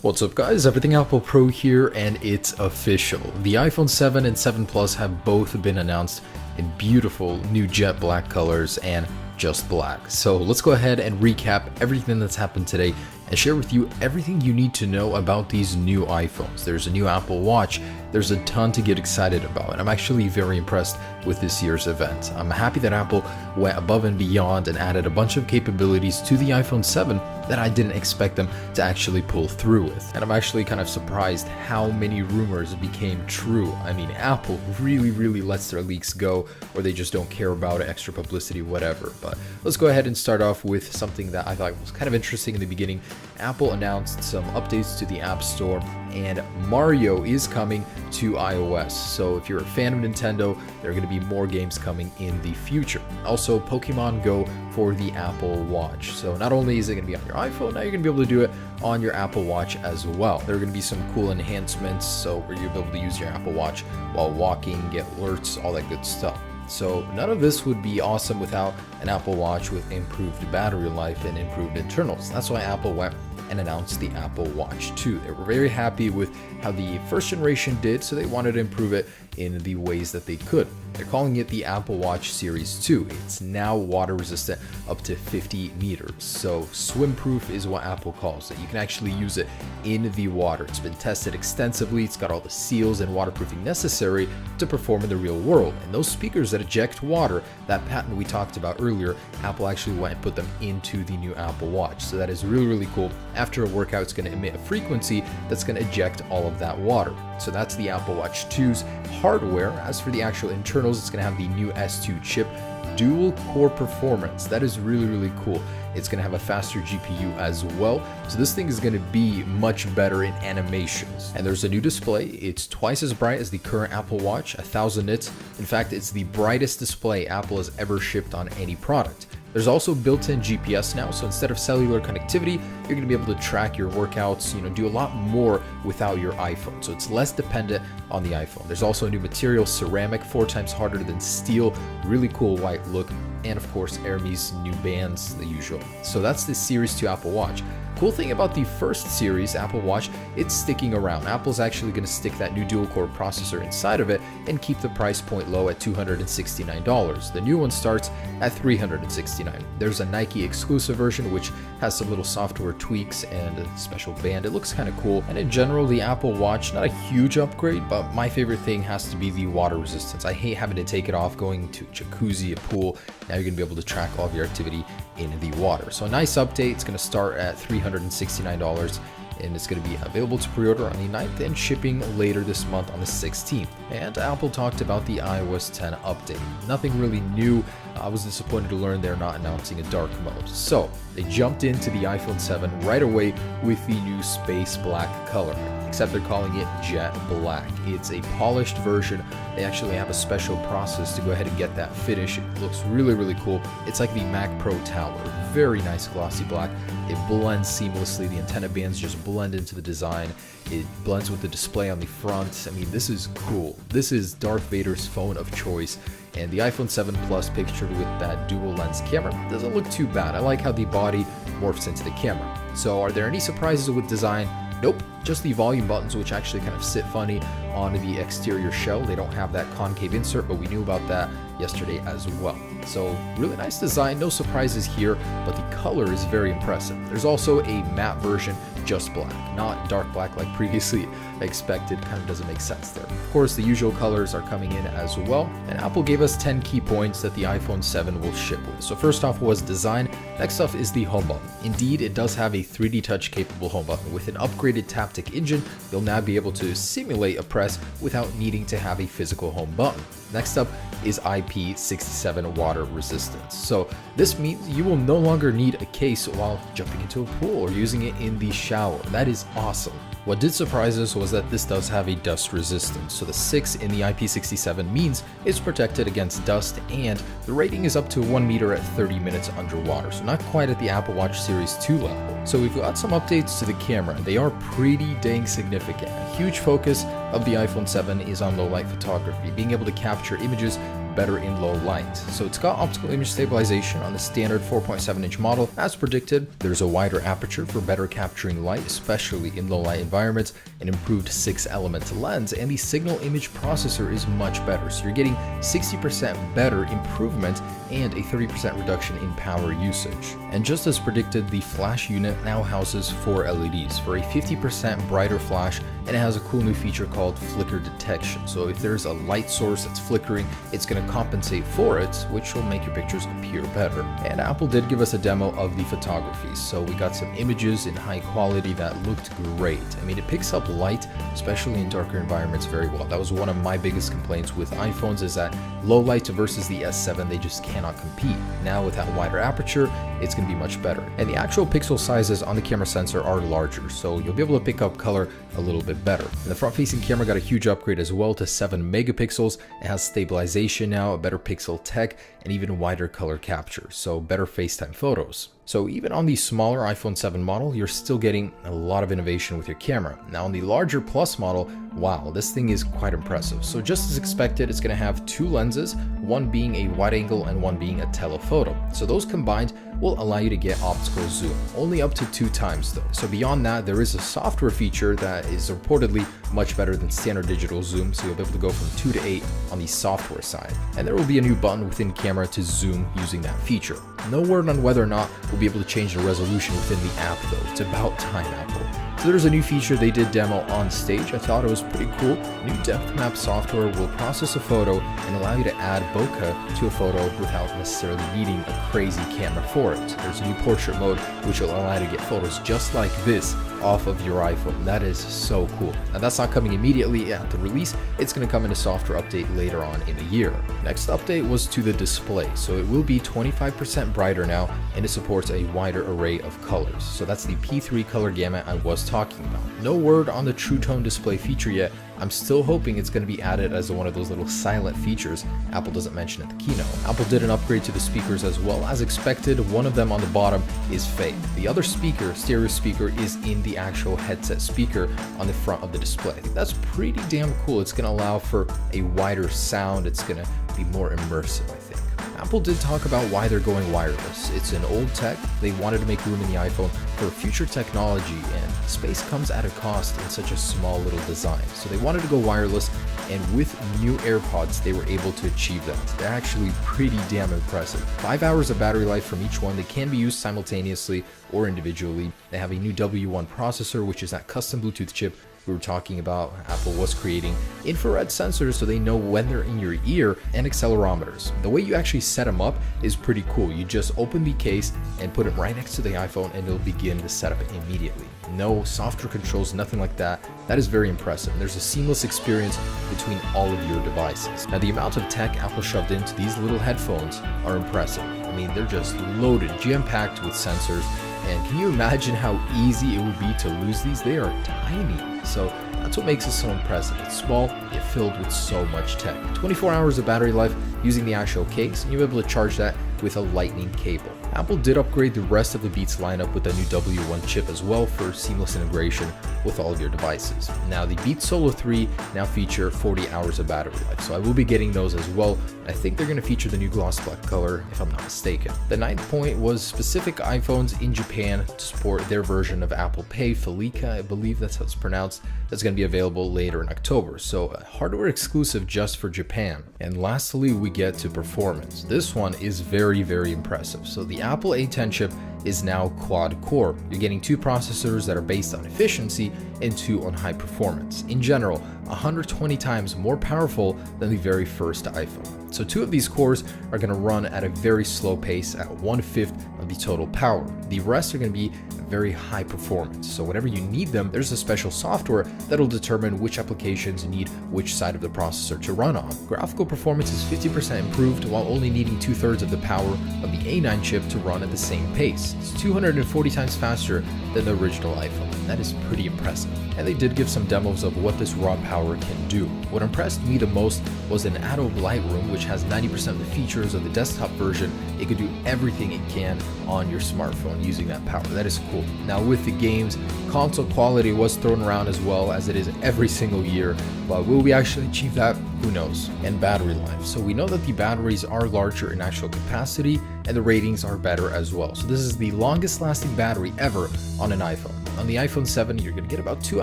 What's up guys, Everything Apple Pro here, and it's official. The iPhone 7 and 7 Plus have both been announced in beautiful new jet black colors and just black. So let's go ahead and recap everything that's happened today and share with you everything you need to know about these new iPhones. There's a new Apple Watch, there's a ton to get excited about, and I'm actually very impressed with this year's event. I'm happy that Apple went above and beyond and added a bunch of capabilities to the iPhone 7 that I didn't expect them to actually pull through with. And I'm actually kind of surprised how many rumors became true. I mean, Apple really lets their leaks go, or they just don't care about it, extra publicity, whatever. But let's go ahead and start off with something that I thought was kind of interesting in the beginning. Apple announced some updates to the App Store, and Mario is coming to iOS. So if you're a fan of Nintendo, there are going to be more games coming in the future. Also, Pokemon Go for the Apple Watch. So not only is it going to be on your iPhone, now you're going to be able to do it on your Apple Watch as well. There are going to be some cool enhancements, so where you'll be able to use your Apple Watch while walking, get alerts, all that good stuff. So none of this would be awesome without an Apple Watch with improved battery life and improved internals. That's why Apple went and announced the Apple Watch 2. They were very happy with how the first generation did, so they wanted to improve it in the ways that they could. They're calling it the Apple Watch Series 2. It's now water resistant up to 50 meters. So swim proof is what Apple calls it. You can actually use it in the water. It's been tested extensively. It's got all the seals and waterproofing necessary to perform in the real world. And those speakers that eject water, that patent we talked about earlier, Apple actually went and put them into the new Apple Watch. So that is really cool. After a workout, it's going to emit a frequency that's going to eject all of that water. So that's the Apple Watch 2's hardware. As for the actual internals, it's going to have the new S2 chip, dual core performance. That is really cool. It's going to have a faster GPU as well. So this thing is going to be much better in animations. And there's a new display. It's twice as bright as the current Apple Watch, 1000 nits. In fact, it's the brightest display Apple has ever shipped on any product. There's also built-in GPS now, so instead of cellular connectivity, you're going to be able to track your workouts, do a lot more without your iPhone. So it's less dependent on the iPhone. There's also a new material, ceramic, 4 times harder than steel, really cool white look, and of course Hermes new bands, the usual. So that's the Series 2 Apple Watch. Cool thing about the first series Apple Watch, it's sticking around. Apple's actually going to stick that new dual-core processor inside of it and keep the price point low at $269. The new one starts at $369. There's a Nike exclusive version which has some little software tweaks and a special band. It looks kind of cool. And in general, the Apple Watch, not a huge upgrade, but my favorite thing has to be the water resistance. I hate having to take it off, going to jacuzzi, a pool. Now you're going to be able to track all of your activity in the water. So a nice update. It's going to start at $369, and it's going to be available to pre-order on the 9th and shipping later this month on the 16th. And Apple talked about the iOS 10 update. Nothing really new. I was disappointed to learn they're not announcing a dark mode. So they jumped into the iPhone 7 right away with the new space black color, except they're calling it jet black. It's a polished version. They actually have a special process to go ahead and get that finish. It looks really cool. It's like the Mac Pro Tower. Very nice glossy black. It blends seamlessly. The antenna bands just blend into the design. It blends with the display on the front. I mean, this is cool. This is Darth Vader's phone of choice. And the iPhone 7 Plus pictured with that dual lens camera doesn't look too bad. I like how the body morphs into the camera. So are there any surprises with design? Nope, just the volume buttons, which actually kind of sit funny on the exterior shell. They don't have that concave insert, but we knew about that yesterday as well. So really nice design, no surprises here, but the color is very impressive. There's also a matte version, just black, not dark black like previously expected. Kind of doesn't make sense there. Of course, the usual colors are coming in as well, and Apple gave us 10 key points that the iPhone 7 will ship with. So first off was design. Next up is the home button. Indeed, it does have a 3D touch capable home button. With an upgraded Taptic engine, you'll now be able to simulate a press without needing to have a physical home button. Next up is IP67 water resistance. So this means you will no longer need a case while jumping into a pool or using it in the shower. That is awesome. What did surprise us was that this does have a dust resistance. So the 6 in the IP67 means it's protected against dust, and the rating is up to 1 meter at 30 minutes underwater. So not quite at the Apple Watch Series 2 level. So we've got some updates to the camera. They are pretty dang significant. A huge focus of the iPhone 7 is on low light photography, being able to capture images better in low light. So it's got optical image stabilization on the standard 4.7-inch model. As predicted, there's a wider aperture for better capturing light, especially in low light environments, an improved 6-element lens, and the signal image processor is much better. So you're getting 60% better improvement and a 30% reduction in power usage. And just as predicted, the flash unit now houses 4 LEDs for a 50% brighter flash, and it has a cool new feature called flicker detection. So if there's a light source that's flickering, it's going to compensate for it, which will make your pictures appear better. And Apple did give us a demo of the photography, so we got some images in high quality that looked great. I mean, it picks up light, especially in darker environments, very well. That was one of my biggest complaints with iPhones, is that low light versus the S7, they just cannot compete. Now with that wider aperture, it's going to be much better. And the actual pixel sizes on the camera sensor are larger, so you'll be able to pick up color a little bit better. And the front-facing camera got a huge upgrade as well to 7 megapixels. It has stabilization now, a better pixel tech, and even wider color capture, so better FaceTime photos. So even on the smaller iPhone 7 model, you're still getting a lot of innovation with your camera. Now on the larger Plus model, wow, this thing is quite impressive. So just as expected, it's going to have 2 lenses, one being a wide angle and one being a telephoto. So those combined will allow you to get optical zoom, only up to 2 times though. So beyond that, there is a software feature that is reportedly much better than standard digital zoom, so you'll be able to go from 2 to 8 on the software side. And there will be a new button within camera to zoom using that feature. No word on whether or not we'll be able to change the resolution within the app though. It's about time, Apple. So there's a new feature they did demo on stage. I thought it was pretty cool. New depth map software will process a photo and allow you to add bokeh to a photo without necessarily needing a crazy camera for it. There's a new portrait mode which will allow you to get photos just like this off of your iPhone. That is so cool. Now that's not coming immediately at the release. It's going to come in a software update later on in the year. Next update was to the display. So it will be 25% brighter now, and it supports a wider array of colors. So that's the P3 color gamut I was talking about. No word on the True Tone display feature yet. I'm still hoping it's going to be added as one of those little silent features Apple doesn't mention at the keynote. Apple did an upgrade to the speakers as well. As expected, one of them on the bottom is fake. The other speaker, stereo speaker, is in the actual headset speaker on the front of the display. I think that's pretty damn cool. It's going to allow for a wider sound. It's going to be more immersive, I think. Apple did talk about why they're going wireless. It's an old tech. They wanted to make room in the iPhone for future technology, and space comes at a cost in such a small little design. So they wanted to go wireless, and with new AirPods, they were able to achieve that. They're actually pretty damn impressive. 5 hours of battery life from each one. They can be used simultaneously or individually. They have a new W1 processor, which is that custom Bluetooth chip we were talking about. Apple was creating infrared sensors so they know when they're in your ear, and accelerometers. The way you actually set them up is pretty cool. You just open the case and put it right next to the iPhone, and it'll begin to set up immediately. No software controls, nothing like that. That is very impressive. There's a seamless experience between all of your devices. Now, the amount of tech Apple shoved into these little headphones are impressive. I mean, they're just loaded, jam-packed with sensors. And can you imagine how easy it would be to lose these? They are tiny. So that's what makes it so impressive. It's small, yet filled with so much tech. 24 hours of battery life using the actual case, and you'll be able to charge that with a lightning cable. Apple did upgrade the rest of the Beats lineup with a new W1 chip as well for seamless integration with all of your devices. Now the Beats Solo 3 now feature 40 hours of battery life, so I will be getting those as well. I think they're going to feature the new gloss black color, if I'm not mistaken. The 9th point was specific iPhones in Japan to support their version of Apple Pay, Felica, I believe that's how it's pronounced. That's going to be available later in October, so a hardware exclusive just for Japan. And lastly, we get to performance. This one is very, very impressive. So the Apple A10 chip is now quad core. You're getting 2 processors that are based on efficiency and 2 on high performance. In general, 120 times more powerful than the very first iPhone. So 2 of these cores are going to run at a very slow pace at 1/5 of the total power. The rest are going to be very high performance. So whenever you need them, there's a special software that'll determine which applications need which side of the processor to run on. Graphical performance is 50% improved while only needing 2/3 of the power of the A9 chip to run at the same pace. It's 240 times faster than the original iPhone. That is pretty impressive. And they did give some demos of what this raw power can do. What impressed me the most was an Adobe Lightroom, which has 90% of the features of the desktop version. It could do everything it can on your smartphone using that power. That is cool. Now with the games, console quality was thrown around as well, as it is every single year, but will we actually achieve that? Who knows? And battery life. So we know that the batteries are larger in actual capacity and the ratings are better as well. So this is the longest lasting battery ever on an iPhone. On the iPhone 7, you're going to get about 2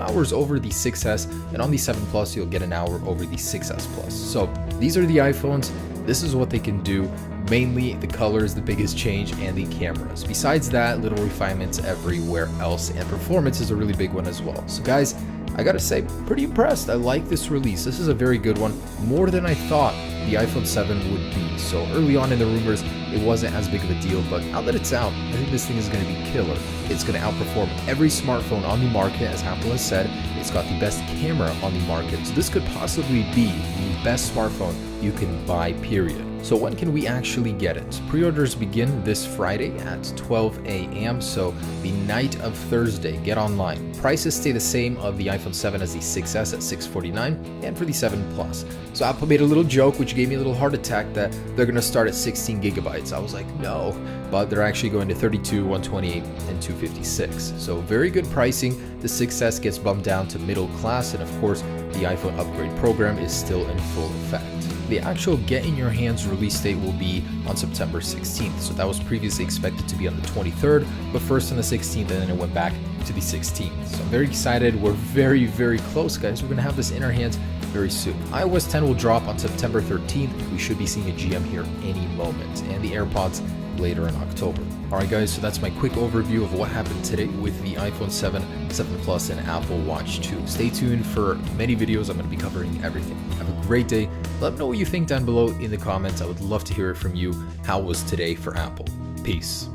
hours over the 6S, and on the 7 Plus, you'll get an hour over the 6S Plus. So these are the iPhones. This is what they can do. Mainly the color is the biggest change, and the cameras. Besides that, little refinements everywhere else, and performance is a really big one as well. So guys, I gotta say, pretty impressed. I like this release. This is a very good one, more than I thought the iPhone 7 would be. So early on in the rumors, it wasn't as big of a deal, but now that it's out, I think this thing is going to be killer. It's going to outperform every smartphone on the market, as Apple has said. It's got the best camera on the market, so this could possibly be the best smartphone you can buy, period. So when can we actually get it? Pre-orders begin this Friday at 12 a.m., so the night of Thursday. Get online. Prices stay the same of the iPhone 7 as the 6S at $649, and for the 7 Plus. So Apple made a little joke, which gave me a little heart attack, that they're going to start at 16 gigabytes. I was like, no, but they're actually going to 32, 128, and 256. So very good pricing. The 6S gets bumped down to middle class, and of course, the iPhone upgrade program is still in full effect. The actual get in your hands release date will be on September 16th. So that was previously expected to be on the 23rd, but first on the 16th, and then it went back to the 16th. So I'm very excited. We're very, very close, guys. We're going to have this in our hands very soon. iOS 10 will drop on September 13th. We should be seeing a GM here any moment, and the AirPods later in October. Alright guys, so that's my quick overview of what happened today with the iPhone 7, 7 Plus, and Apple Watch 2. Stay tuned for many videos. I'm going to be covering everything. Have a great day. Let me know what you think down below in the comments. I would love to hear it from you. How was today for Apple? Peace.